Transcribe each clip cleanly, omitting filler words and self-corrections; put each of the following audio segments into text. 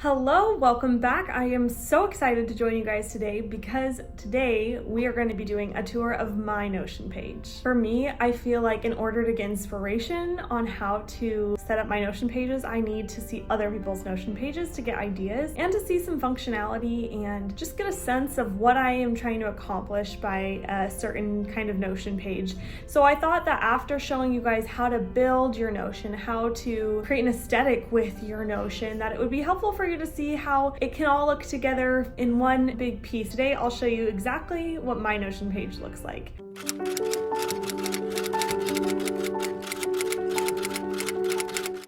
Hello, welcome back. I am so excited to join you guys today because today we are going to be doing a tour of my Notion page. For me, I feel like in order to get inspiration on how to set up my Notion pages, I need to see other people's Notion pages to get ideas and to see some functionality and just get a sense of what I am trying to accomplish by a certain kind of Notion page. So I thought that after showing you guys how to build your Notion, how to create an aesthetic with your Notion, that it would be helpful for you to see how it can all look together in one big piece. Today, I'll show you exactly what my Notion page looks like.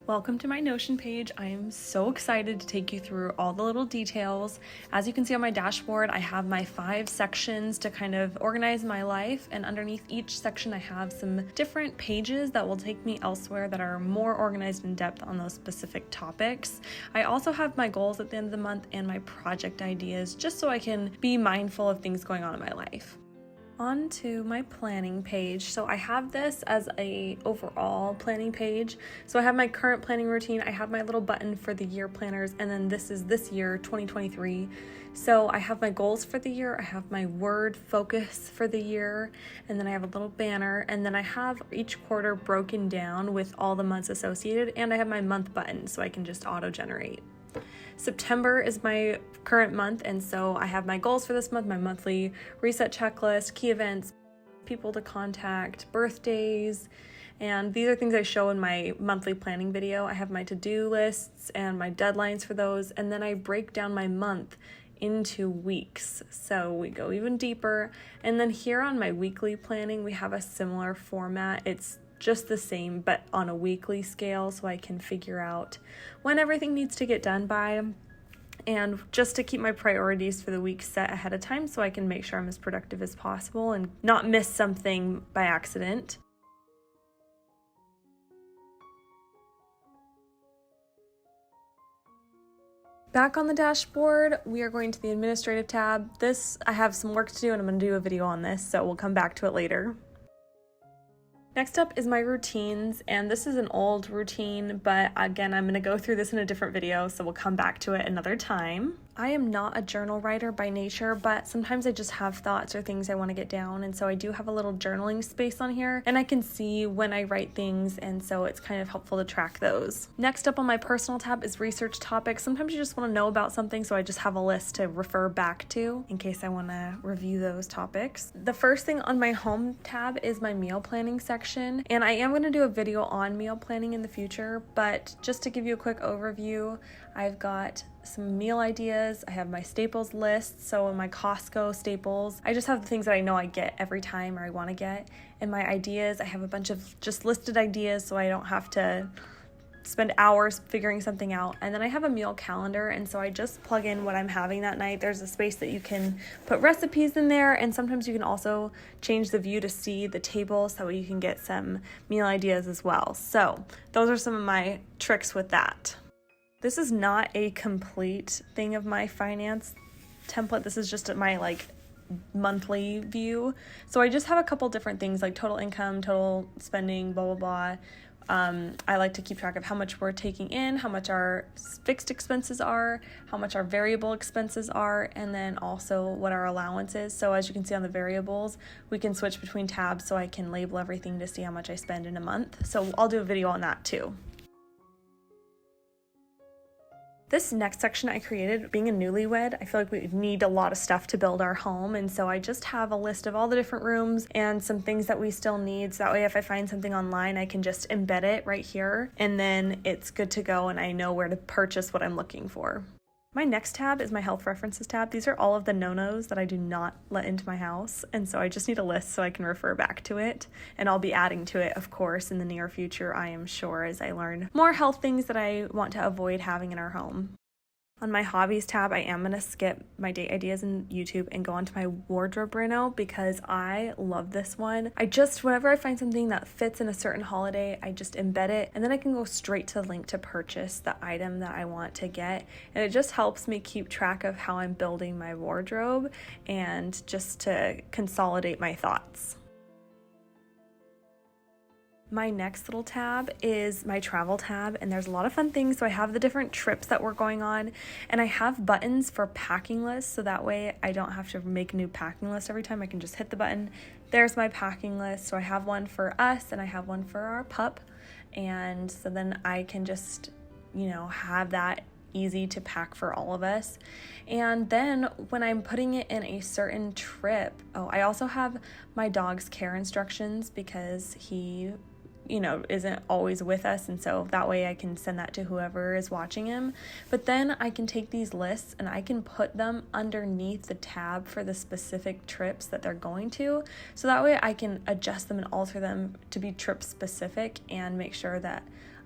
Welcome to my Notion page. I am so excited to take you through all the little details. As you can see on my dashboard, I have my 5 sections to kind of organize my life, and underneath each section I have some different pages that will take me elsewhere that are more organized in depth on those specific topics. I also have my goals at the end of the month and my project ideas, just so I can be mindful of things going on in my life. On to my planning page. So I have this as a overall planning page. So I have my current planning routine, I have my little button for the year planners, and then this is this year, 2023. So I have my goals for the year, I have my word focus for the year, and then I have a little banner, and then I have each quarter broken down with all the months associated, and I have my month button so I can just auto-generate. September is my current month, and so I have my goals for this month, my monthly reset checklist, key events, people to contact, birthdays, and these are things I show in my monthly planning video. I have my to-do lists and my deadlines for those, and then I break down my month into weeks, so we go even deeper. And then here on my weekly planning, we have a similar format. It's just the same but on a weekly scale, so I can figure out when everything needs to get done by, and just to keep my priorities for the week set ahead of time so I can make sure I'm as productive as possible and not miss something by accident. Back on the dashboard, we are going to the administrative tab. I have some work to do, and I'm going to do a video on this, so we'll come back to it later. Next up is my routines, and this is an old routine, but again, I'm going to go through this in a different video, so we'll come back to it another time. I am not a journal writer by nature, but sometimes I just have thoughts or things I want to get down, and so I do have a little journaling space on here, and I can see when I write things, and so it's kind of helpful to track those. Next up on my personal tab is research topics. Sometimes you just want to know about something, so I just have a list to refer back to in case I want to review those topics. The first thing on my home tab is my meal planning section, and I am going to do a video on meal planning in the future, but just to give you a quick overview, I've got some meal ideas. I have my staples list. So in my Costco staples, I just have the things that I know I get every time or I want to get. And my ideas, I have a bunch of just listed ideas so I don't have to spend hours figuring something out. And then I have a meal calendar, and so I just plug in what I'm having that night. There's a space that you can put recipes in there, and sometimes you can also change the view to see the table so you can get some meal ideas as well. So those are some of my tricks with that. This is not a complete thing of my finance template. This is just my monthly view. So I just have a couple different things like total income, total spending, blah, blah, blah. I like to keep track of how much we're taking in, how much our fixed expenses are, how much our variable expenses are, and then also what our allowance is. So as you can see on the variables, we can switch between tabs so I can label everything to see how much I spend in a month. So I'll do a video on that too. This next section I created, being a newlywed, I feel like we need a lot of stuff to build our home, and so I just have a list of all the different rooms and some things that we still need, so that way if I find something online, I can just embed it right here, and then it's good to go and I know where to purchase what I'm looking for. My next tab is my health references tab. These are all of the no-nos that I do not let into my house, and so I just need a list so I can refer back to it, and I'll be adding to it, of course, in the near future, I am sure, as I learn more health things that I want to avoid having in our home. On my hobbies tab, I am going to skip my date ideas in YouTube and go onto my wardrobe reno because I love this one. Whenever I find something that fits in a certain holiday, I just embed it, and then I can go straight to the link to purchase the item that I want to get. And it just helps me keep track of how I'm building my wardrobe and just to consolidate my thoughts. My next little tab is my travel tab, and there's a lot of fun things. So I have the different trips that we're going on, and I have buttons for packing lists, so that way I don't have to make a new packing list every time. I can just hit the button. There's my packing list. So I have one for us and I have one for our pup, and so then I can just, have that easy to pack for all of us. And then when I'm putting it in a certain trip, I also have my dog's care instructions because he isn't always with us, and so that way I can send that to whoever is watching him. But then I can take these lists and I can put them underneath the tab for the specific trips that they're going to, so that way I can adjust them and alter them to be trip specific and make sure that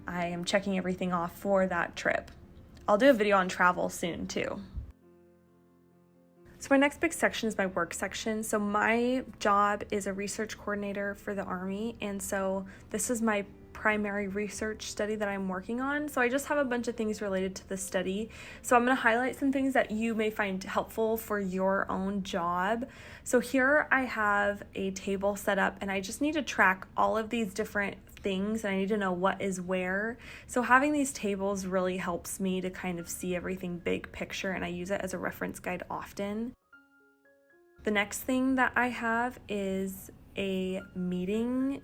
I am checking everything off for that trip. I'll do a video on travel soon too. So my next big section is my work section. So my job is a research coordinator for the Army, and so this is my primary research study that I'm working on. So I just have a bunch of things related to the study. So I'm going to highlight some things that you may find helpful for your own job. So here I have a table set up, and I just need to track all of these different things, and I need to know what is where. So having these tables really helps me to kind of see everything big picture, and I use it as a reference guide often. The next thing that I have is a meeting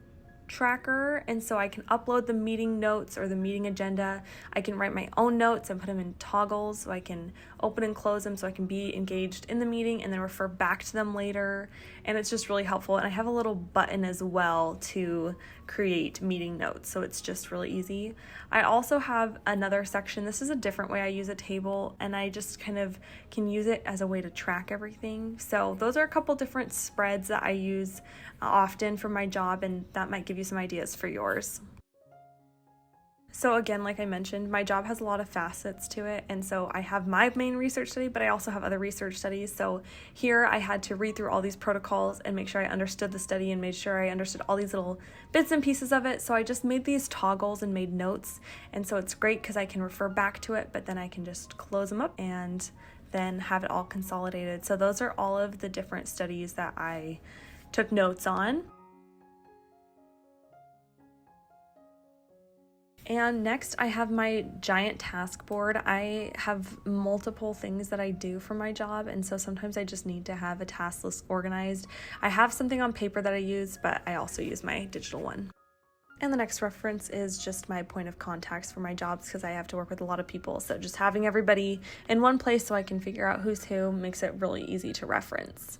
tracker, and so I can upload the meeting notes or the meeting agenda. I can write my own notes and put them in toggles so I can open and close them so I can be engaged in the meeting and then refer back to them later, and it's just really helpful. And I have a little button as well to create meeting notes, so it's just really easy. I also have another section. This is a different way I use a table, and I just kind of can use it as a way to track everything. So those are a couple different spreads that I use often for my job, and that might give you some ideas for yours. So again, like I mentioned, my job has a lot of facets to it, and so I have my main research study, but I also have other research studies. So here I had to read through all these protocols and make sure I understood the study and made sure I understood all these little bits and pieces of it. So I just made these toggles and made notes, and so it's great because I can refer back to it, but then I can just close them up and then have it all consolidated. So those are all of the different studies that I took notes on. And next I have my giant task board. I have multiple things that I do for my job, and so sometimes I just need to have a task list organized. I have something on paper that I use, but I also use my digital one. And the next reference is just my point of contacts for my jobs because I have to work with a lot of people. So just having everybody in one place so I can figure out who's who makes it really easy to reference.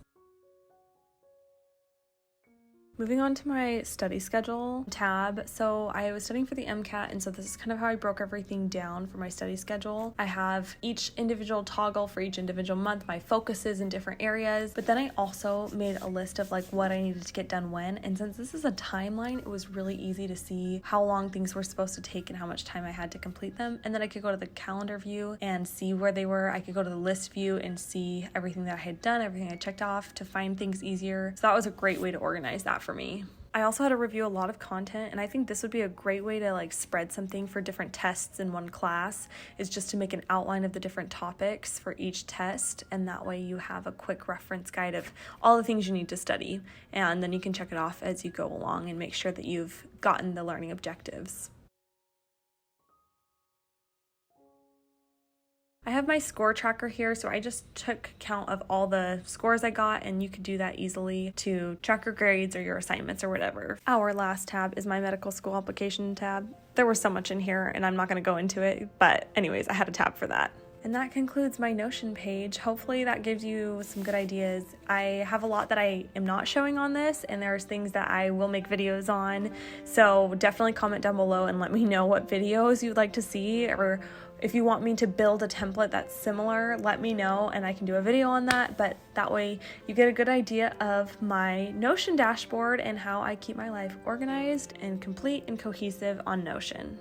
Moving on to my study schedule tab. So I was studying for the MCAT, and so this is kind of how I broke everything down for my study schedule. I have each individual toggle for each individual month, my focuses in different areas, but then I also made a list of like what I needed to get done when, and since this is a timeline, it was really easy to see how long things were supposed to take and how much time I had to complete them. And then I could go to the calendar view and see where they were. I could go to the list view and see everything that I had done, everything I checked off to find things easier. So that was a great way to organize that for me. I also had to review a lot of content, and I think this would be a great way to like spread something for different tests in one class, is just to make an outline of the different topics for each test, and that way you have a quick reference guide of all the things you need to study, and then you can check it off as you go along and make sure that you've gotten the learning objectives. I have my score tracker here, so I just took count of all the scores I got, and you could do that easily to track your grades or your assignments or whatever. Our last tab is my medical school application tab. There was so much in here, and I'm not going to go into it, but anyways, I had a tab for that. And that concludes my Notion page. Hopefully that gives you some good ideas. I have a lot that I am not showing on this, and there's things that I will make videos on. So definitely comment down below and let me know what videos you'd like to see, or if you want me to build a template that's similar, let me know and I can do a video on that. But that way you get a good idea of my Notion dashboard and how I keep my life organized and complete and cohesive on Notion.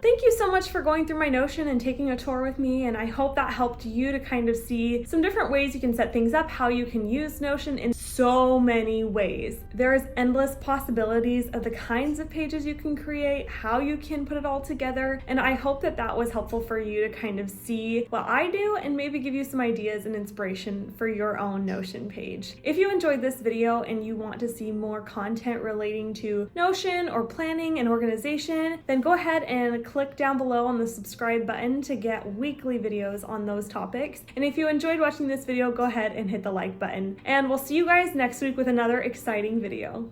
Thank you so much for going through my Notion and taking a tour with me, and I hope that helped you to kind of see some different ways you can set things up, how you can use Notion in so many ways. There's endless possibilities of the kinds of pages you can create, how you can put it all together, and I hope that that was helpful for you to kind of see what I do and maybe give you some ideas and inspiration for your own Notion page. If you enjoyed this video and you want to see more content relating to Notion or planning and organization, then go ahead and click down below on the subscribe button to get weekly videos on those topics. And if you enjoyed watching this video, go ahead and hit the like button. And we'll see you guys next week with another exciting video.